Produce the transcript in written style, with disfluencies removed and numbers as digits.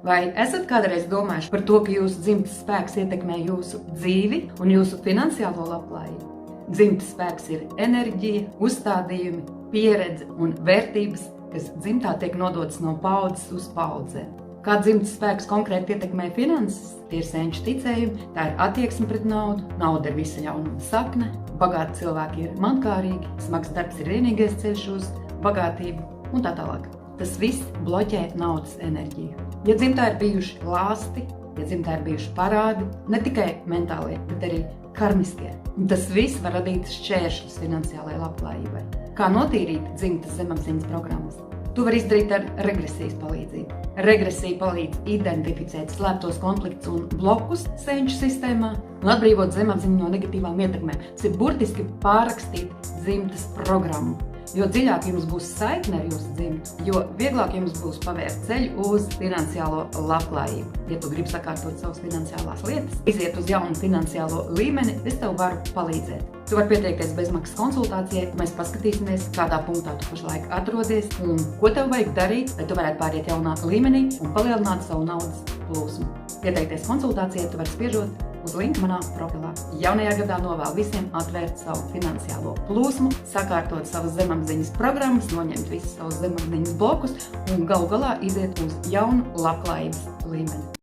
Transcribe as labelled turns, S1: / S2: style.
S1: Vai esat kādreiz domājuši par to, ka jūsu dzimtas spēks ietekmē jūsu dzīvi un jūsu finansiālo labklājību? Dzimtas spēks ir enerģija, uzstādījumi, pieredze un vērtības, kas dzimtā tiek nodotas no paudzes uz paudzēm. Kā dzimtas spēks konkrēti ietekmē finanses? Tie ir senču ticējumi, tā ir attieksme pret naudu, nauda ir visa ļaunuma sakne, bagāti cilvēki ir mankārīgi, smags darbs ir vienīgais ceļš uz bagātību un tā tālāk. Tas viss bloķē naudas enerģiju. Ja dzimtā ir bijuši lāsti, ja dzimtā ir bijuši parādi, ne tikai mentālie, bet arī karmiskie, tas viss var radīt šķēršļus finansiālajai labklājībai. Kā notīrīt dzimtas zemapziņas programmas? To var izdarīt ar regresijas palīdzību. Regresija palīdz identificēt slēptos konfliktus un blokus senču sistēmā un atbrīvot zemapziņu no negatīvām ietekmēm. Tas ir burtiski pārrakstīt dzimtas programmu. Jo dziļāk jums būs saikne ar jūsu dzimtu, jo vieglāk jums būs pavērt ceļu uz finansiālo labklājību. Ja tu gribi sakārtot savas finansiālās lietas, iziet uz jaunu finansiālo līmeni, es tev varu palīdzēt. Tu vari pieteikties bezmaksas konsultācijai, mēs paskatīsimies, kādā punktā tu pašlaik atrodies un ko tev vajag darīt, lai tu varētu pāriet jaunā līmenī un palielināt savu naudas plūsmu. Pieteikties konsultācijai tu vari spiežot uz linku manā profilā. Jaunajā gadā novēlu visiem atvērt savu finansiālo plūsmu, sakārtot savas zemapziņas programmas, noņemt visus savus zemapziņas blokus un galu galā iziet uz jaunu labklājības līmeni.